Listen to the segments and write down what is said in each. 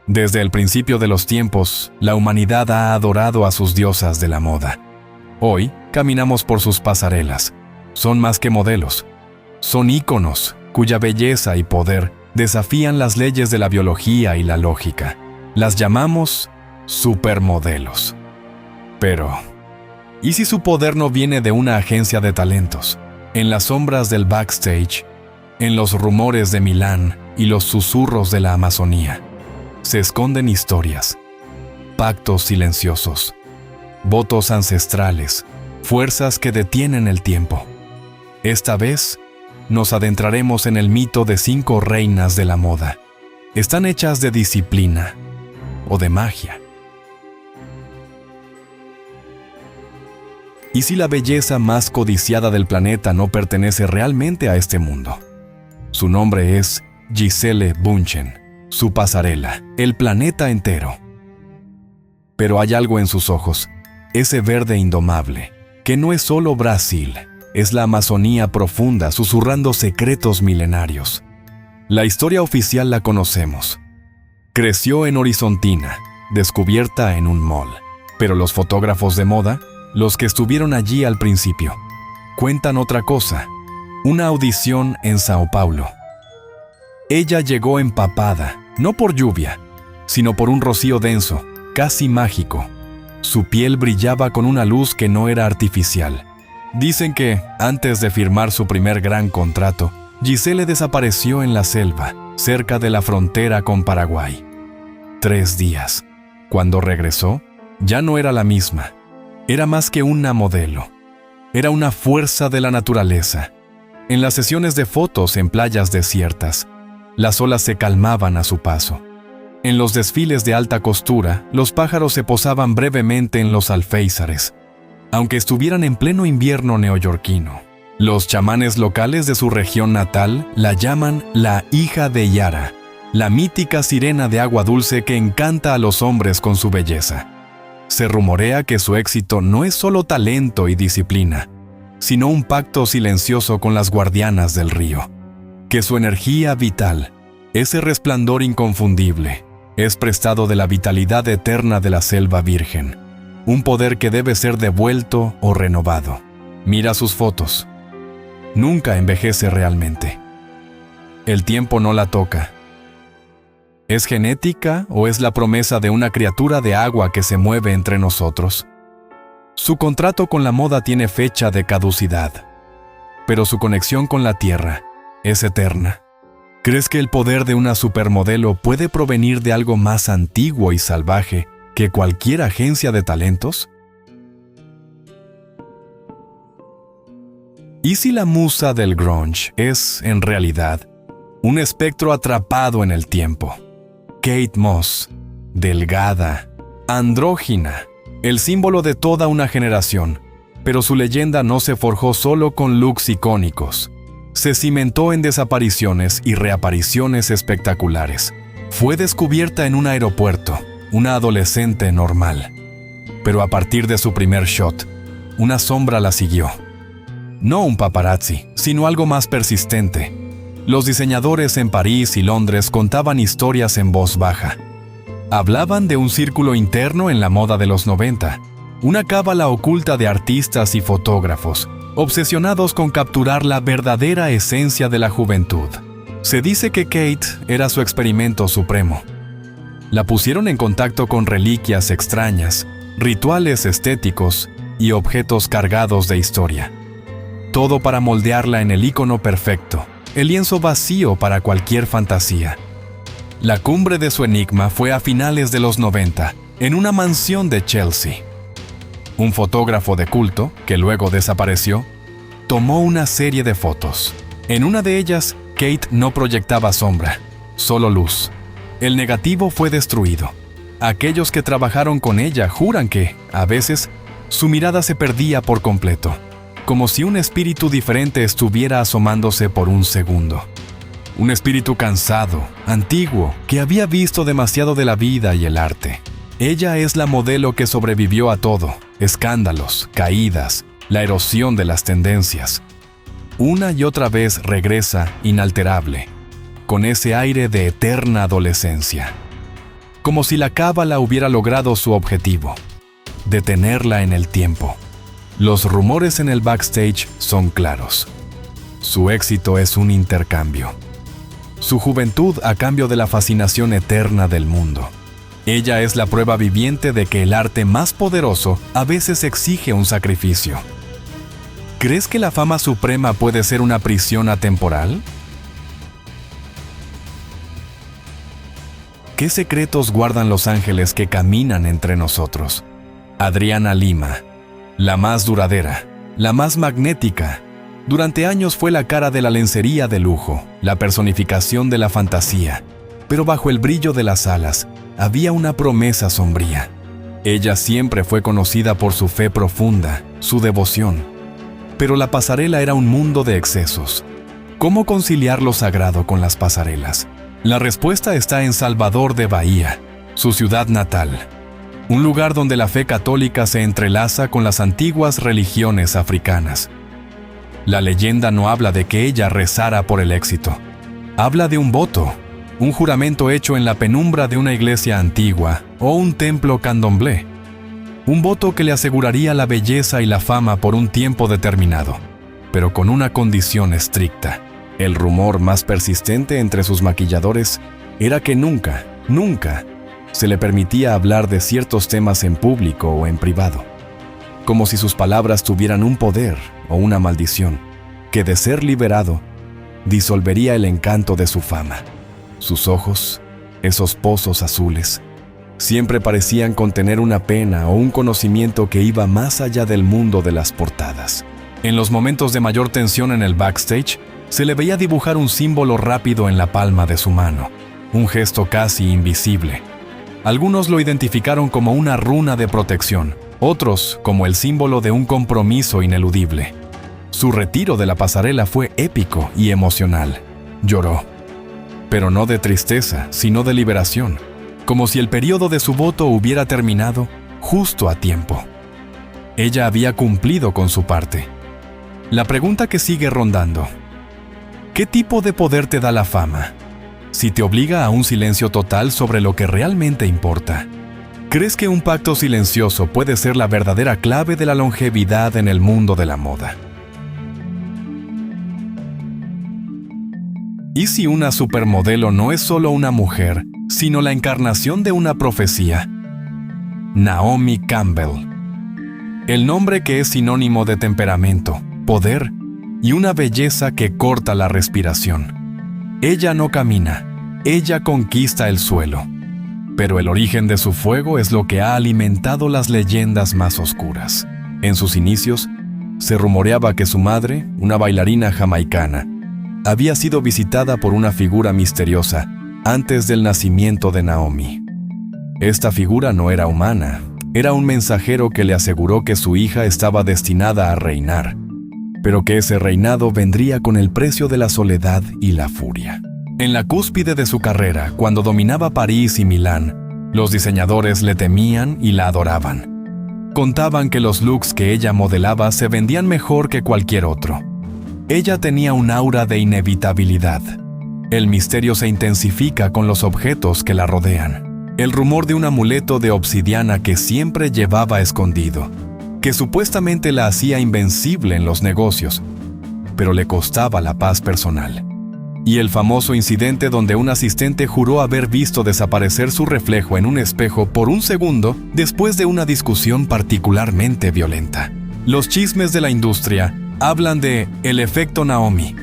Desde el principio de los tiempos, la humanidad ha adorado a sus diosas de la moda. Hoy, caminamos por sus pasarelas. Son más que modelos. Son íconos cuya belleza y poder desafían las leyes de la biología y la lógica. Las llamamos supermodelos. Pero, ¿y si su poder no viene de una agencia de talentos? En las sombras del backstage, en los rumores de Milán y los susurros de la Amazonía, se esconden historias, pactos silenciosos, votos ancestrales, fuerzas que detienen el tiempo. Esta vez, nos adentraremos en el mito de 5 reinas de la moda. ¿Están hechas de disciplina o de magia? ¿Y si la belleza más codiciada del planeta no pertenece realmente a este mundo? Su nombre es Gisele Bündchen. Su pasarela, el planeta entero. Pero hay algo en sus ojos, ese verde indomable, que no es solo Brasil, es la Amazonía profunda susurrando secretos milenarios. La historia oficial la conocemos. Creció en Horizontina, descubierta en un mall. Pero los fotógrafos de moda, los que estuvieron allí al principio, cuentan otra cosa, una audición en Sao Paulo. Ella llegó empapada, no por lluvia, sino por un rocío denso, casi mágico. Su piel brillaba con una luz que no era artificial. Dicen que, antes de firmar su primer gran contrato, Gisele desapareció en la selva, cerca de la frontera con Paraguay. 3 días. Cuando regresó, ya no era la misma. Era más que una modelo. Era una fuerza de la naturaleza. En las sesiones de fotos en playas desiertas, las olas se calmaban a su paso. En los desfiles de alta costura, los pájaros se posaban brevemente en los alféizares, aunque estuvieran en pleno invierno neoyorquino. Los chamanes locales de su región natal la llaman la hija de Yara, la mítica sirena de agua dulce que encanta a los hombres con su belleza. Se rumorea que su éxito no es solo talento y disciplina, sino un pacto silencioso con las guardianas del río. Que su energía vital, ese resplandor inconfundible, es prestado de la vitalidad eterna de la selva virgen, un poder que debe ser devuelto o renovado. Mira sus fotos. Nunca envejece realmente. El tiempo no la toca. ¿Es genética o es la promesa de una criatura de agua que se mueve entre nosotros? Su contrato con la moda tiene fecha de caducidad, pero su conexión con la tierra es eterna. ¿Crees que el poder de una supermodelo puede provenir de algo más antiguo y salvaje que cualquier agencia de talentos? ¿Y si la musa del grunge es, en realidad, un espectro atrapado en el tiempo? Kate Moss, delgada, andrógina, el símbolo de toda una generación, pero su leyenda no se forjó solo con looks icónicos. Se cimentó en desapariciones y reapariciones espectaculares. Fue descubierta en un aeropuerto, una adolescente normal. Pero a partir de su primer shot, una sombra la siguió. No un paparazzi, sino algo más persistente. Los diseñadores en París y Londres contaban historias en voz baja. Hablaban de un círculo interno en la moda de los 90, una cábala oculta de artistas y fotógrafos, obsesionados con capturar la verdadera esencia de la juventud. Se dice que Kate era su experimento supremo. La pusieron en contacto con reliquias extrañas, rituales estéticos y objetos cargados de historia. Todo para moldearla en el ícono perfecto, el lienzo vacío para cualquier fantasía. La cumbre de su enigma fue a finales de los 90, en una mansión de Chelsea. Un fotógrafo de culto, que luego desapareció, tomó una serie de fotos. En una de ellas, Kate no proyectaba sombra, solo luz. El negativo fue destruido. Aquellos que trabajaron con ella juran que, a veces, su mirada se perdía por completo, como si un espíritu diferente estuviera asomándose por un segundo. Un espíritu cansado, antiguo, que había visto demasiado de la vida y el arte. Ella es la modelo que sobrevivió a todo, escándalos, caídas, la erosión de las tendencias. Una y otra vez regresa inalterable, con ese aire de eterna adolescencia. como si la cábala hubiera logrado su objetivo: detenerla en el tiempo. Los rumores en el backstage son claros. Su éxito es un intercambio. Su juventud a cambio de la fascinación eterna del mundo. Ella es la prueba viviente de que el arte más poderoso a veces exige un sacrificio. ¿Crees que la fama suprema puede ser una prisión atemporal? ¿Qué secretos guardan los ángeles que caminan entre nosotros? Adriana Lima, la más duradera, la más magnética. Durante años fue la cara de la lencería de lujo, la personificación de la fantasía, pero bajo el brillo de las alas había una promesa sombría. Ella siempre fue conocida por su fe profunda, su devoción. Pero la pasarela era un mundo de excesos. ¿Cómo conciliar lo sagrado con las pasarelas? La respuesta está en Salvador de Bahía, su ciudad natal. Un lugar donde la fe católica se entrelaza con las antiguas religiones africanas. La leyenda no habla de que ella rezara por el éxito. Habla de un voto, un juramento hecho en la penumbra de una iglesia antigua o un templo candomblé. Un voto que le aseguraría la belleza y la fama por un tiempo determinado, pero con una condición estricta. El rumor más persistente entre sus maquilladores era que nunca se le permitía hablar de ciertos temas en público o en privado, como si sus palabras tuvieran un poder o una maldición, que de ser liberado, disolvería el encanto de su fama. Sus ojos, esos pozos azules, siempre parecían contener una pena o un conocimiento que iba más allá del mundo de las portadas. En los momentos de mayor tensión en el backstage, se le veía dibujar un símbolo rápido en la palma de su mano, un gesto casi invisible. Algunos lo identificaron como una runa de protección, otros como el símbolo de un compromiso ineludible. Su retiro de la pasarela fue épico y emocional. Lloró, pero no de tristeza, sino de liberación, como si el periodo de su voto hubiera terminado justo a tiempo. Ella había cumplido con su parte. La pregunta que sigue rondando: ¿qué tipo de poder te da la fama? Si te obliga a un silencio total sobre lo que realmente importa. ¿Crees que un pacto silencioso puede ser la verdadera clave de la longevidad en el mundo de la moda? ¿Y si una supermodelo no es solo una mujer, sino la encarnación de una profecía? Naomi Campbell. El nombre que es sinónimo de temperamento, poder y una belleza que corta la respiración. Ella no camina, ella conquista el suelo. Pero el origen de su fuego es lo que ha alimentado las leyendas más oscuras. En sus inicios, se rumoreaba que su madre, una bailarina jamaicana, había sido visitada por una figura misteriosa antes del nacimiento de Naomi. Esta figura no era humana, era un mensajero que le aseguró que su hija estaba destinada a reinar, pero que ese reinado vendría con el precio de la soledad y la furia. En la cúspide de su carrera, cuando dominaba París y Milán, los diseñadores le temían y la adoraban. Contaban que los looks que ella modelaba se vendían mejor que cualquier otro. Ella tenía un aura de inevitabilidad. El misterio se intensifica con los objetos que la rodean. El rumor de un amuleto de obsidiana que siempre llevaba escondido, que supuestamente la hacía invencible en los negocios, pero le costaba la paz personal. Y el famoso incidente donde un asistente juró haber visto desaparecer su reflejo en un espejo por un segundo después de una discusión particularmente violenta. Los chismes de la industria hablan de el efecto Naomi,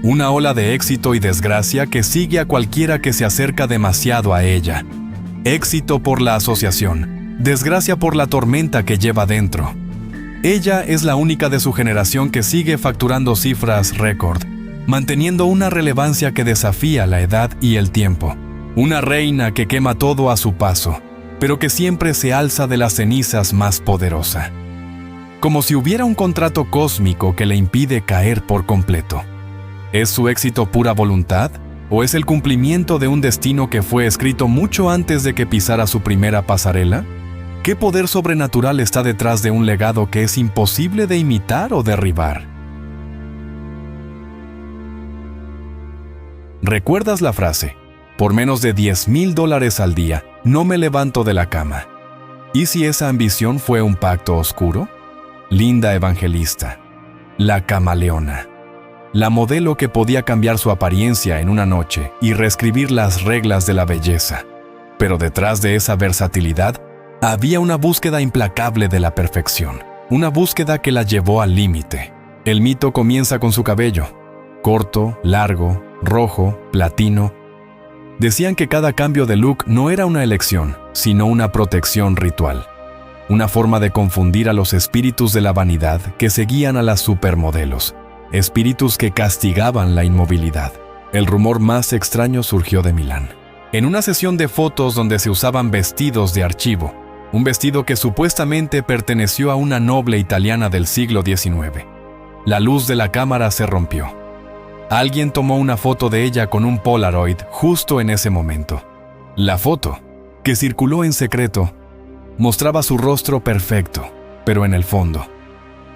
una ola de éxito y desgracia que sigue a cualquiera que se acerca demasiado a ella. Éxito por la asociación, desgracia por la tormenta que lleva dentro. Ella es la única de su generación que sigue facturando cifras récord, manteniendo una relevancia que desafía la edad y el tiempo. Una reina que quema todo a su paso, pero que siempre se alza de las cenizas más poderosa. Como si hubiera un contrato cósmico que le impide caer por completo. ¿Es su éxito pura voluntad? ¿O es el cumplimiento de un destino que fue escrito mucho antes de que pisara su primera pasarela? ¿Qué poder sobrenatural está detrás de un legado que es imposible de imitar o derribar? ¿Recuerdas la frase? Por menos de $10,000 al día, no me levanto de la cama. ¿Y si esa ambición fue un pacto oscuro? Linda Evangelista, la camaleona, la modelo que podía cambiar su apariencia en una noche y reescribir las reglas de la belleza. Pero detrás de esa versatilidad, había una búsqueda implacable de la perfección, una búsqueda que la llevó al límite. El mito comienza con su cabello, corto, largo, rojo, platino. Decían que cada cambio de look no era una elección, sino una protección ritual. Una forma de confundir a los espíritus de la vanidad que seguían a las supermodelos, espíritus que castigaban la inmovilidad. El rumor más extraño surgió de Milán. En una sesión de fotos donde se usaban vestidos de archivo, un vestido que supuestamente perteneció a una noble italiana del siglo XIX. La luz de la cámara se rompió. Alguien tomó una foto de ella con un Polaroid justo en ese momento. La foto, que circuló en secreto, mostraba su rostro perfecto, pero en el fondo,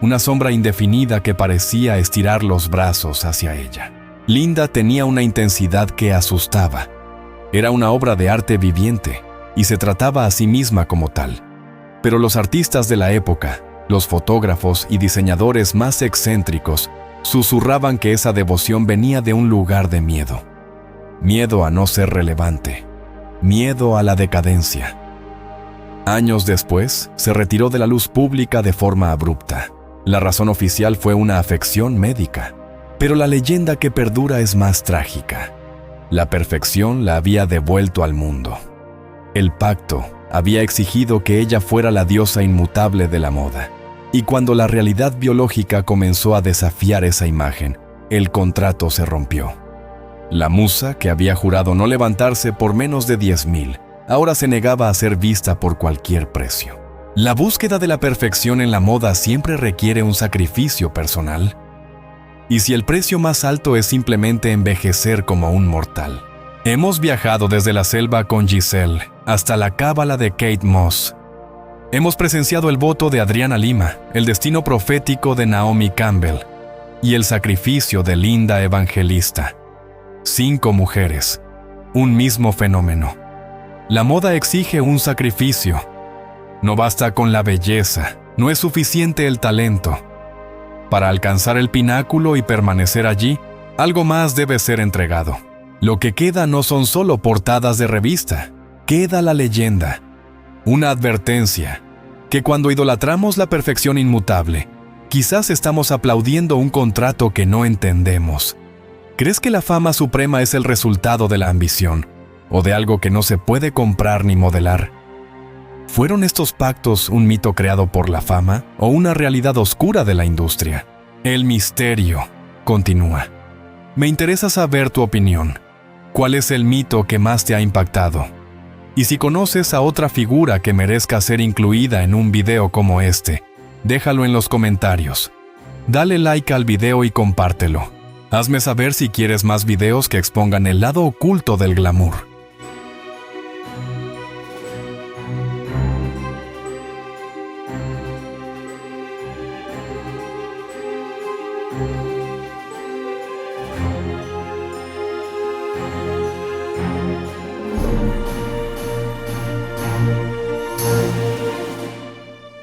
una sombra indefinida que parecía estirar los brazos hacia ella. Linda tenía una intensidad que asustaba. Era una obra de arte viviente y se trataba a sí misma como tal. Pero los artistas de la época, los fotógrafos y diseñadores más excéntricos, susurraban que esa devoción venía de un lugar de miedo. Miedo a no ser relevante. Miedo a la decadencia. Años después, se retiró de la luz pública de forma abrupta. La razón oficial fue una afección médica. Pero la leyenda que perdura es más trágica. La perfección la había devuelto al mundo. El pacto había exigido que ella fuera la diosa inmutable de la moda. Y cuando la realidad biológica comenzó a desafiar esa imagen, el contrato se rompió. La musa, que había jurado no levantarse por menos de 10,000, ahora se negaba a ser vista por cualquier precio. La búsqueda de la perfección en la moda siempre requiere un sacrificio personal. Y si el precio más alto es simplemente envejecer como un mortal. Hemos viajado desde la selva con Giselle hasta la cábala de Kate Moss. Hemos presenciado el voto de Adriana Lima, el destino profético de Naomi Campbell y el sacrificio de Linda Evangelista. 5 mujeres, un mismo fenómeno. La moda exige un sacrificio. No basta con la belleza, no es suficiente el talento. Para alcanzar el pináculo y permanecer allí, algo más debe ser entregado. Lo que queda no son solo portadas de revista, queda la leyenda. Una advertencia, que cuando idolatramos la perfección inmutable, quizás estamos aplaudiendo un contrato que no entendemos. ¿Crees que la fama suprema es el resultado de la ambición, o de algo que no se puede comprar ni modelar? ¿Fueron estos pactos un mito creado por la fama o una realidad oscura de la industria? El misterio continúa. Me interesa saber tu opinión. ¿Cuál es el mito que más te ha impactado? Y si conoces a otra figura que merezca ser incluida en un video como este, déjalo en los comentarios. Dale like al video y compártelo. Hazme saber si quieres más videos que expongan el lado oculto del glamour.